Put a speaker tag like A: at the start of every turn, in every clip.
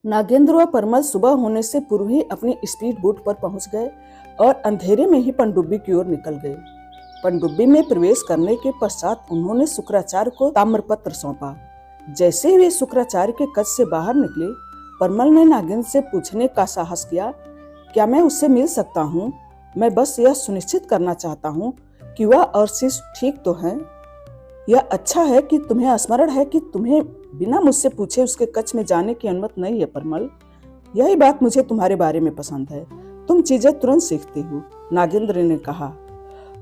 A: नागेंद्र व परमल सुबह होने से पूर्व ही अपनी स्पीड बोट पर पहुंच गए और अंधेरे में ही पनडुब्बी की ओर निकल गए। पनडुब्बी में प्रवेश करने के पश्चात उन्होंने शुक्राचार्य को ताम्रपत्र सौंपा। जैसे ही वे शुक्राचार्य के कक्ष से बाहर निकले, परमल ने नागेंद्र से पूछने का साहस किया, क्या मैं उससे मिल सकता हूँ? मैं बस यह सुनिश्चित करना चाहता हूँ कि वह और शिष्य ठीक तो हैं। यह अच्छा है कि तुम्हें स्मरण है कि तुम्हें बिना मुझसे पूछे उसके कक्ष में जाने की अनुमति नहीं है परमल। यही बात मुझे तुम्हारे बारे में पसंद है, तुम चीजें तुरंत सीखते हो, नागेंद्र ने कहा।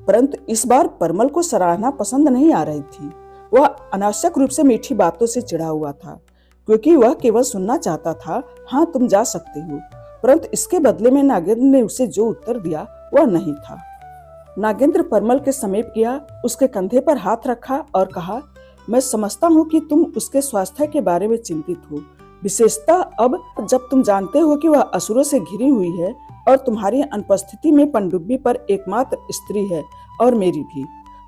A: परंतु इस बार परमल को सराहना पसंद नहीं आ रही थी। वह अनावश्यक रूप से मीठी बातों से चिढ़ा हुआ था, क्योंकि वह केवल सुनना चाहता था, हाँ तुम जा सकते हो। परंतु इसके बदले में नागेंद्र ने उसे जो उत्तर दिया वह नहीं था। नागेंद्र परमल के समीप गया, उसके कंधे पर हाथ रखा और कहा, मैं समझता हूँ कि तुम उसके स्वास्थ्य के बारे में चिंतित हो, विशेषतः अब जब तुम जानते हो कि वह असुरों से घिरी हुई है और तुम्हारी अनुपस्थिति में पनडुब्बी पर एकमात्र स्त्री है और मेरी भी।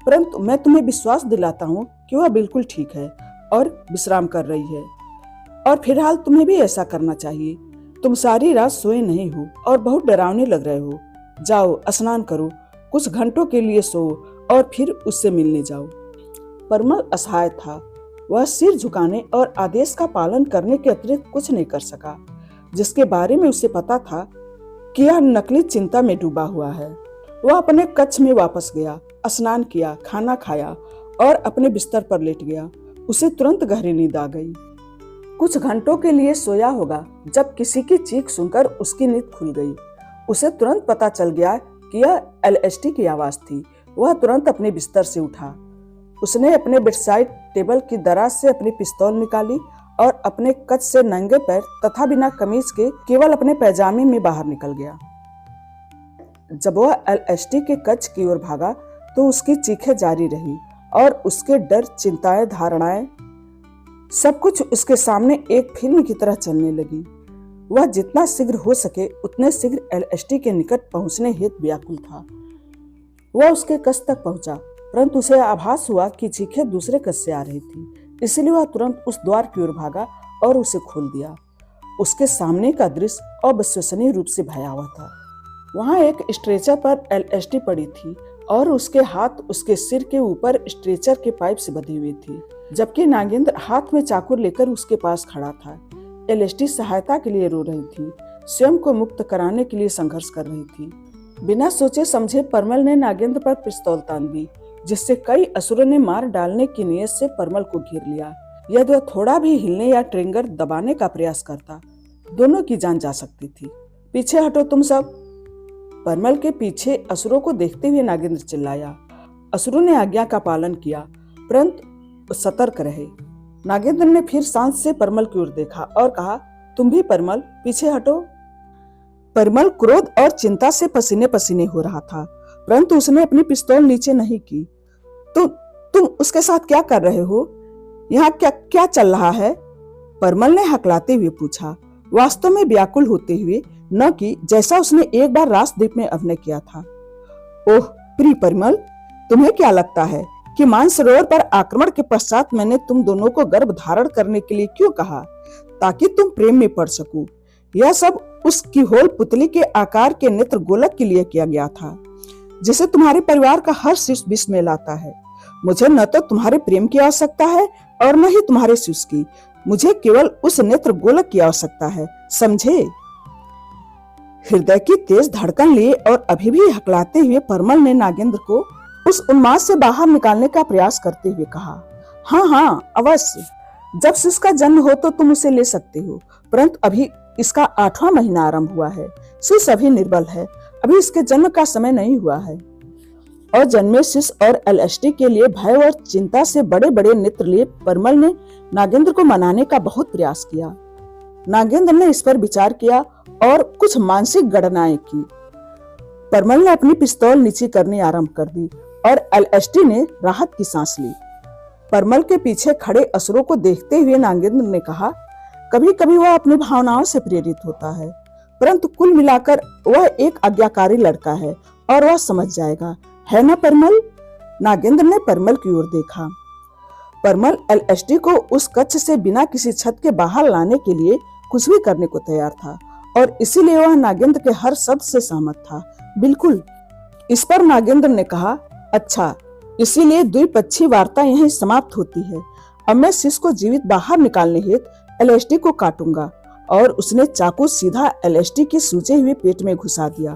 A: परंतु मैं तुम्हें विश्वास दिलाता हूँ कि वह बिल्कुल ठीक है और विश्राम कर रही है, और फिलहाल तुम्हें भी ऐसा करना चाहिए। तुम सारी रात सोए नहीं हो और बहुत डरावने लग रहे हो। जाओ स्नान करो, कुछ घंटों के लिए सो और फिर उससे मिलने जाओ। परमल असहाय था। वह सिर झुकाने और आदेश का पालन करने के अतिरिक्त कुछ नहीं कर सका, जिसके बारे में उसे पता था कि यह नकली चिंता में डूबा हुआ है। वह अपने कक्ष में वापस गया, स्नान किया, खाना खाया और अपने बिस्तर पर लेट गया। उसे तुरंत गहरी नींद आ गई। कुछ घंटों के लिए सोया होगा जब किसी की चीख सुनकर उसकी नींद खुल गई। उसे तुरंत पता चल गया कि यह एलएसटी की आवाज थी। वह तुरंत अपने बिस्तर से उठा। उसने अपने बेडसाइड टेबल की दराज से अपनी पिस्तौल निकाली और अपने कक्ष से नंगे पैर तथा बिना कमीज के केवल अपने पैजामे में बाहर निकल गया। जब वह एलएसटी के कक्ष की ओर भागा तो उसकी चीखें जारी रही और उसके डर, चिंताएं, धारणाएं सब कुछ उसके सामने एक फिल्म की तरह चलने लगी। वह जितना शीघ्र हो सके उतने शीघ्र एलएसटी के निकट पहुंचने हेतु व्याकुल था। वह उसके कक्ष तक पहुंचा, परंतु उसे आभास हुआ कि चीखें दूसरे कक्ष से आ रही थी। इसलिए वह तुरंत उस द्वार की ओर भागा और उसे खोल दिया। उसके सामने का दृश्य अविश्वसनीय रूप से भयावह था। वहां एक स्ट्रेचर पर एलएसटी पड़ी थी और उसके हाथ उसके सिर के ऊपर स्ट्रेचर के पाइप से बंधी हुई थी, जबकि नागेंद्र हाथ में चाकू लेकर उसके पास खड़ा था। एलएसटी सहायता के लिए रो रही थी, स्वयं को मुक्त कराने के लिए संघर्ष कर रही थी। बिना सोचे समझे परमल ने नागेंद्र पर पिस्तौल तान दी, जिससे कई असुरों ने मार डालने की नीयत से परमल को घेर लिया। यदि वह थोड़ा भी हिलने या ट्रिगर दबाने का प्रयास करता, दोनों की जान जा सकती थी। पीछे हटो तुम सब। परमल के पीछे असुरों को देखते हुए नागेंद्र चिल्लाया। असुरों ने आज्ञा का पालन किया, परंतु सतर्क रहे। नागेंद्र ने फिर शांत से परमल की ओर देखा और कहा, तुम भी परमल, पीछे हटो। परमल क्रोध और चिंता से पसीने पसीने हो रहा था, परंतु उसने अपनी पिस्तौल नीचे नहीं की। तुम उसके साथ क्या कर रहे हो? यहाँ क्या क्या चल रहा है? परमल ने हकलाते हुए पूछा, वास्तव में व्याकुल होते हुए, न कि जैसा उसने एक बार रासद्वीप में अभिनय किया था। ओह प्रिय परमल, तुम्हें क्या लगता है कि मानसरोवर पर आक्रमण के पश्चात मैंने तुम दोनों को गर्भ धारण करने के लिए क्यों कहा? ताकि तुम प्रेम में पड़ सको। यह सब उस कीहोल पुतली के आकार के नेत्र गोलक के लिए किया गया था, जिसे तुम्हारे परिवार का हर शिष्य विष में लाता है। मुझे न तो तुम्हारे प्रेम की आवश्यकता है और न ही तुम्हारे शिष्य की। मुझे केवल उस नेत्र गोलक की आवश्यकता है, समझे? हृदय की तेज धड़कन लिए और अभी भी हकलाते हुए परमल ने नागेंद्र को उस उन्माद से बाहर निकालने का प्रयास करते हुए कहा, हाँ अवश्य। जब शिशु का जन्म हो तो तुम उसे ले सकते हो, परंतु अभी इसका 8वां महीना आरंभ हुआ है। शिशु अभी निर्बल है, अभी इसके जन्म का समय नहीं हुआ है। और जन्मे शिशु और एलएसटी के लिए भय और चिंता से बड़े बड़े नेत्र लिए परमल ने नागेंद्र को मनाने का बहुत प्रयास किया। नागेंद्र ने इस पर विचार किया और कुछ मानसिक गणनाएं की। परमल ने अपनी पिस्तौल नीचे करनी आरंभ कर दी और एलएसटी ने राहत की सांस ली। परमल के पीछे खड़े असुरों को देखते हुए नागेंद्र ने कहा, कभी कभी वह अपनी भावनाओं से प्रेरित होता है, परंतु कुल मिलाकर वह एक आज्ञाकारी लड़का है और वह समझ जाएगा, है ना परमल? नागेंद्र ने परमल की ओर देखा। परमल एलएसटी को उस कक्ष से बिना किसी छत के बाहर लाने के लिए कुछ भी करने को तैयार था और इसीलिए वह नागेंद्र के हर शब्द से सहमत था। बिल्कुल। इस पर नागेंद्र ने कहा, अच्छा, इसीलिए द्विपक्षीय वार्ता यहीं समाप्त होती है। अब मैं शिष्य को जीवित बाहर निकालने हेतु एलएसडी को काटूंगा। और उसने चाकू सीधा एलएसडी के सूजे हुए पेट में घुसा दिया।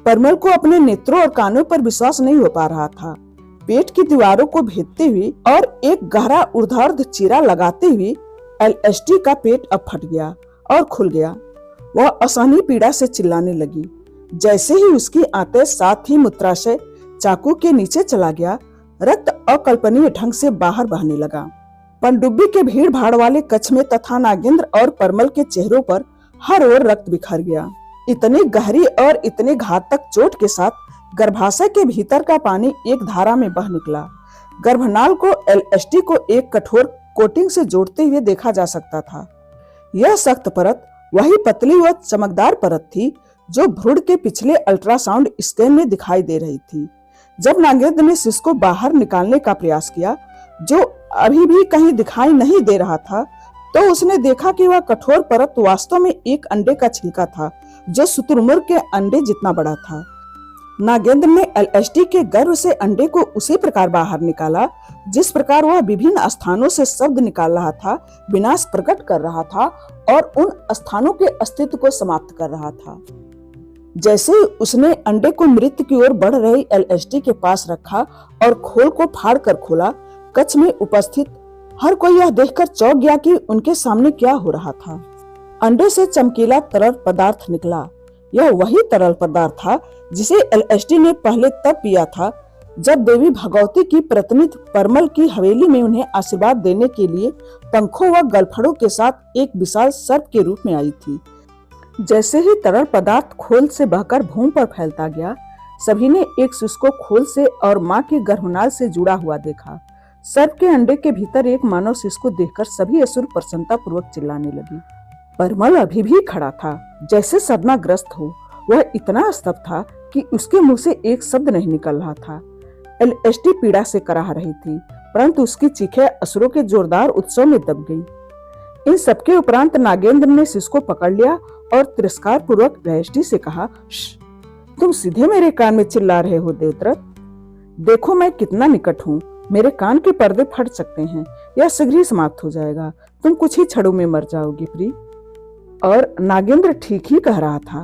A: परमल को अपने नेत्रों और कानों पर विश्वास नहीं हो पा रहा था। पेट की दीवारों को भेदते हुए और एक गहरा ऊर्ध्वाधर चीरा लगाते हुए एलएसडी का पेट अब फट गया और खुल गया। वह असहनीय पीड़ा से चिल्लाने लगी। जैसे ही उसकी आंतें साथ ही मूत्राशय चाकू के नीचे चला गया, रक्त अकल्पनीय ढंग से बाहर बहने लगा। पनडुब्बी के भीड़ भाड़ वाले कक्ष में तथा नागेंद्र और परमल के चेहरों पर हर ओर रक्त बिखर गया। इतनी गहरी और इतने घातक चोट के साथ गर्भाशय के भीतर का पानी एक धारा में बह निकला। गर्भनाल को एलएसडी को एक कठोर कोटिंग से जोड़ते हुए देखा जा सकता था। यह सख्त परत वही पतली व चमकदार परत थी जो भ्रूण के पिछले अल्ट्रासाउंड स्कैन में दिखाई दे रही थी। जब नागेंद्र ने शिशु को बाहर निकालने का प्रयास किया, जो अभी भी कहीं दिखाई नहीं दे रहा था, तो उसने देखा कि वह कठोर परत वास्तव में एक अंडे का छिलका था जो शुतुरमुर्ग के अंडे जितना बड़ा था। नागेंद्र ने एलएसडी के गर्भ से अंडे को उसी प्रकार बाहर निकाला जिस प्रकार वह विभिन्न स्थानों से शब्द निकाल रहा था, विनाश प्रकट कर रहा था और उन स्थानों के अस्तित्व को समाप्त कर रहा था। जैसे उसने अंडे को मृत्यु की ओर बढ़ रही एलएसडी के पास रखा और खोल को फाड़ कर खोला, कक्ष में उपस्थित हर कोई यह देखकर चौंक गया कि उनके सामने क्या हो रहा था। अंडे से चमकीला तरल पदार्थ निकला। यह वही तरल पदार्थ था जिसे एलएसडी ने पहले तब पिया था जब देवी भगवती की प्रतिनिधि परमल की हवेली में उन्हें आशीर्वाद देने के लिए पंखों व गलफड़ों के साथ एक विशाल सर्प के रूप में आई थी। जैसे ही तरल पदार्थ खोल से बहकर भूमि पर फैलता गया, सभी ने एक शिशु को खोल से और माँ के गर्भनाल से जुड़ा हुआ देखा। सर्प के अंडे के भीतर एक मानव शिशु को देखकर सभी असुर प्रसन्नता पूर्वक चिल्लाने लगी। परमल अभी भी खड़ा था, जैसे सदमाग्रस्त हो। वह इतना स्तब्ध था कि उसके मुंह से एक शब्द नहीं निकल रहा था। एलएसडी पीड़ा से कराह रही थी, परंतु उसकी चीखें असुरों के जोरदार उत्सव में दब गई। इन सबके उपरांत नागेंद्र ने शिशु को पकड़ लिया और तिरस्कार पूर्वक एलएसडी से कहा, तुम सीधे मेरे कान में चिल्ला रहे हो देवव्रत। देखो मैं कितना निकट हूँ। मेरे कान के पर्दे फट सकते हैं। यह शीघ्र ही समाप्त हो जाएगा। तुम कुछ ही क्षणों में मर जाओगी प्रिय। और नागेंद्र ठीक ही कह रहा था।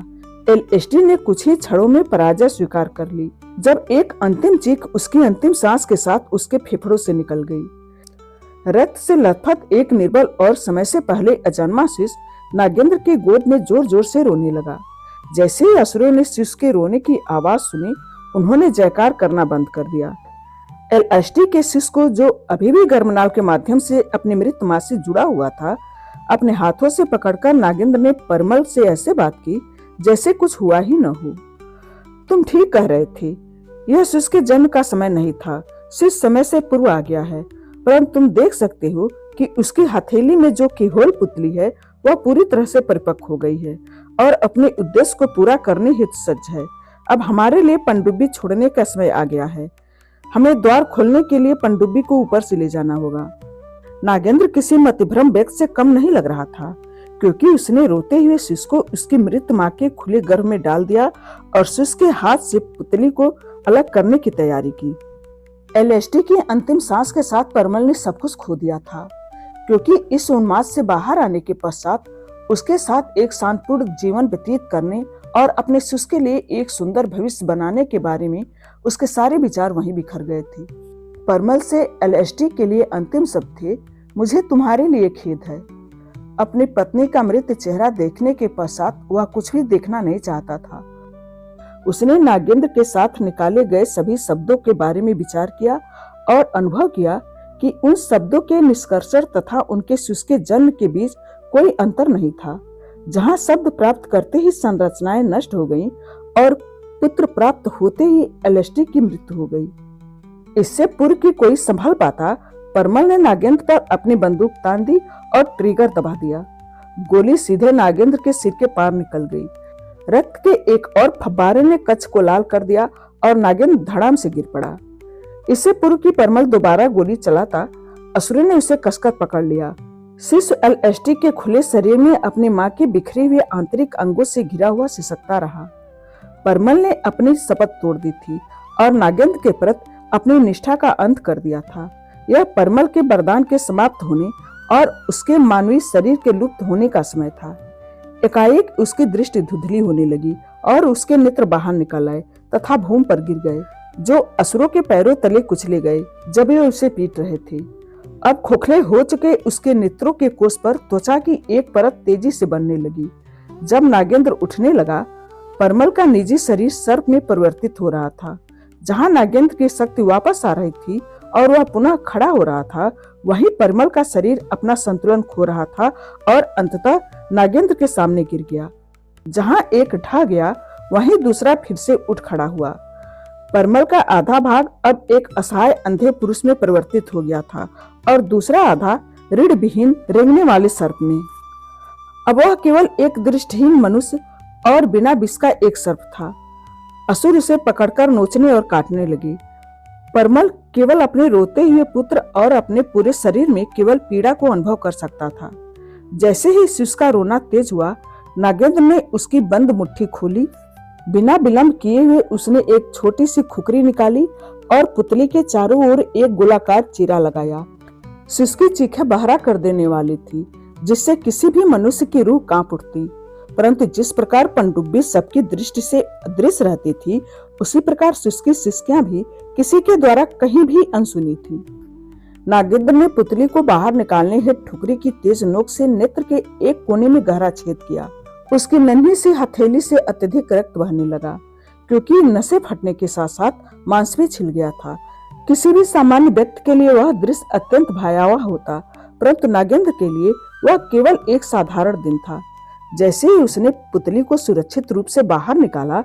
A: एलएसडी ने कुछ ही क्षणों में पराजय स्वीकार कर ली जब एक अंतिम चीख उसकी अंतिम सांस के साथ उसके फेफड़ों से निकल गई। रक्त से लथपथ एक निर्बल और समय से पहले अजन्मा शिशु नागेंद्र की गोद में जोर जोर से रोने लगा। जैसे ही असुरों ने शिशु के रोने की आवाज सुनी, उन्होंने जयकार करना बंद कर दिया। एलएसडी के शिशु को, जो अभी भी गर्भनाल के माध्यम से अपनी मृत मां से जुड़ा हुआ था, अपने हाथों से पकड़कर नागेंद्र ने परमल से ऐसे बात की जैसे कुछ हुआ ही न हो। तुम ठीक कह रहे थे। यह शिशु के जन्म का समय नहीं था। शिशु समय से पूर्व आ गया है, परंतु तुम देख सकते हो कि उसकी हथेली में जो किहोल पुतली है वह पूरी तरह से परिपक्व हो गई है और अपने उद्देश्य को पूरा करने हेतु सज्ज है। अब हमारे लिए पनडुब्बी छोड़ने का समय आ गया है। हमें द्वार खोलने के लिए पनडुब्बी को ऊपर से ले जाना होगा। नागेंद्र किसी मतिभ्रम व्यक्ति से कम नहीं लग रहा था, क्योंकि उसने रोते हुए शिशु को उसकी मृत मां के खुले गर्भ में डाल दिया और शिशु के हाथ से पुतली को अलग करने की तैयारी की। एलएसडी की अंतिम सांस के साथ परमल ने सब कुछ खो दिया था, क्योंकि इस उन्माद से बाहर आने के पश्चात उसके साथ एक शांतिपूर्ण जीवन व्यतीत करने और अपने शिशु के लिए एक सुंदर भविष्य बनाने के बारे में उसके सारे विचार वहीं बिखर गए थे। परमल से एलएसडी के लिए अंतिम शब्द थे, मुझे तुम्हारे लिए खेद है। अपनी पत्नी का मृत चेहरा देखने के पश्चात वह कुछ भी देखना नहीं चाहता था। उसने नागेंद्र के साथ निकाले गए सभी शब्दों के बारे में विचार किया और अनुभव किया कि उन शब्दों के निष्कर्षण तथा उनके शिशु के जन्म के बीच कोई अंतर नहीं था। जहाँ शब्द प्राप्त करते ही संरचनाएं नष्ट हो गईं और पुत्र प्राप्त होते ही एलएसडी की मृत्यु हो गई। इससे पूर्व की कोई संभल पाता, परमल ने नागेंद्र पर अपनी बंदूक तान दी और ट्रिगर दबा दिया। गोली सीधे नागेंद्र के सिर के पार निकल गई। रक्त के एक और फव्वारे ने कच्छ को लाल कर दिया और नागेंद्र धड़ाम से गिर पड़ा। इससे पूर्व की परमल दोबारा गोली चलाता, असुर ने उसे कसकर पकड़ लिया। शिशु एलएसटी के खुले शरीर में अपनी मां के बिखरे हुए आंतरिक अंगों से घिरा हुआ सिसकता रहा। परमल ने अपनी शपथ तोड़ दी थी और नागेंद्र के प्रति अपनी निष्ठा का अंत कर दिया था। यह परमल के वरदान के समाप्त होने और उसके मानवीय शरीर के लुप्त होने का समय था। एकाएक उसकी दृष्टि धुंधली होने लगी और उसके नेत्र बाहर निकल आए तथा भूमि पर गिर गए, जो असुरों के पैरों तले कुचले गए जब वे उसे पीट रहे थे। अब खोखले हो चुके उसके नेत्रों के कोष पर त्वचा की एक परत तेजी से बनने लगी। जब नागेंद्र उठने लगा, परमल का निजी शरीर सर्प में परिवर्तित हो रहा था। जहां नागेंद्र की शक्ति वापस आ रही थी और वह पुनः खड़ा हो रहा था, वहीं परमल का शरीर अपना संतुलन खो रहा था और अंततः नागेंद्र के सामने गिर गया। जहां एक ढह गया, वहीं दूसरा फिर से उठ खड़ा हुआ। परमल का आधा भाग अब एक असहाय अंधे पुरुष में परिवर्तित हो गया था और दूसरा आधा रीढ़ विहीन रेंगने वाले सर्प में। अब वह केवल एक दृष्टिहीन मनुष्य और बिना विष का एक सर्प था। असुर इसे पकड़कर नोचने और काटने लगे। परमल केवल अपने रोते हुए पुत्र और अपने पूरे शरीर में केवल पीड़ा को अनुभव कर सकता था। जैसे ही शिशु का रोना तेज हुआ, नागेंद्र ने उसकी बंद मुट्ठी खोली। बिना विलंब किए हुए उसने एक छोटी सी खुकरी निकाली और पुतली के चारों ओर एक गोलाकार चीरा लगाया। शिशु की चीखें बहरा कर देने वाली थी, जिससे किसी भी मनुष्य की रूह कांप उठती। परंतु जिस प्रकार पनडुब्बी सबकी दृष्टि से अदृश्य रहती थी, उसी प्रकार शिशु की सिसकियां भी किसी के द्वारा कहीं भी अनसुनी थी। नागेंद्र ने पुतली को बाहर निकालने हेतु ठुकरी की तेज नोक से नेत्र के एक कोने में गहरा छेद किया। उसकी नन्ही सी हथेली से अत्यधिक रक्त बहने लगा, क्योंकि नसें फटने के साथ साथ मांस भी छिल गया था। किसी भी सामान्य व्यक्ति के लिए वह दृश्य अत्यंत भयावह होता, परंतु नागेंद्र के लिए वह केवल एक साधारण दिन था। जैसे ही उसने पुतली को सुरक्षित रूप से बाहर निकाला,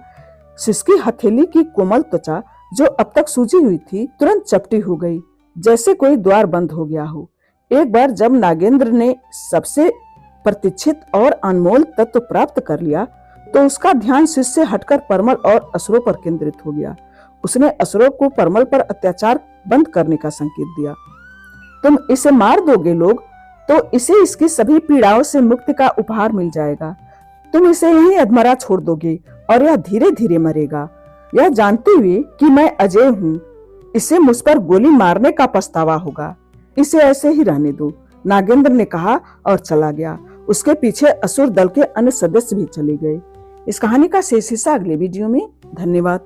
A: शिशु की हथेली की कोमल त्वचा, जो अब तक सूजी हुई थी, तुरंत चपटी हो गई, जैसे कोई द्वार बंद हो गया हो। एक बार जब नागेंद्र ने सबसे प्रतीक्षित और अनमोल तत्व प्राप्त कर लिया, तो उसका ध्यान शिशु से हटकर परमल और असुरों पर केंद्रित हो गया। उसने असुरों को परमल पर अत्याचार बंद करने का संकेत दिया। तुम इसे मार दोगे लोग, तो इसे इसकी सभी पीड़ाओं से मुक्ति का उपहार मिल जाएगा। तुम इसे यहीं अधमरा छोड़ दोगे और यह धीरे धीरे मरेगा, यह जानते हुए कि मैं अजय हूँ। इसे मुझ पर गोली मारने का पछतावा होगा। इसे ऐसे ही रहने दो, नागेंद्र ने कहा और चला गया। उसके पीछे असुर दल के अन्य सदस्य भी चले गए। इस कहानी का शेष हिस्सा अगले वीडियो में। धन्यवाद।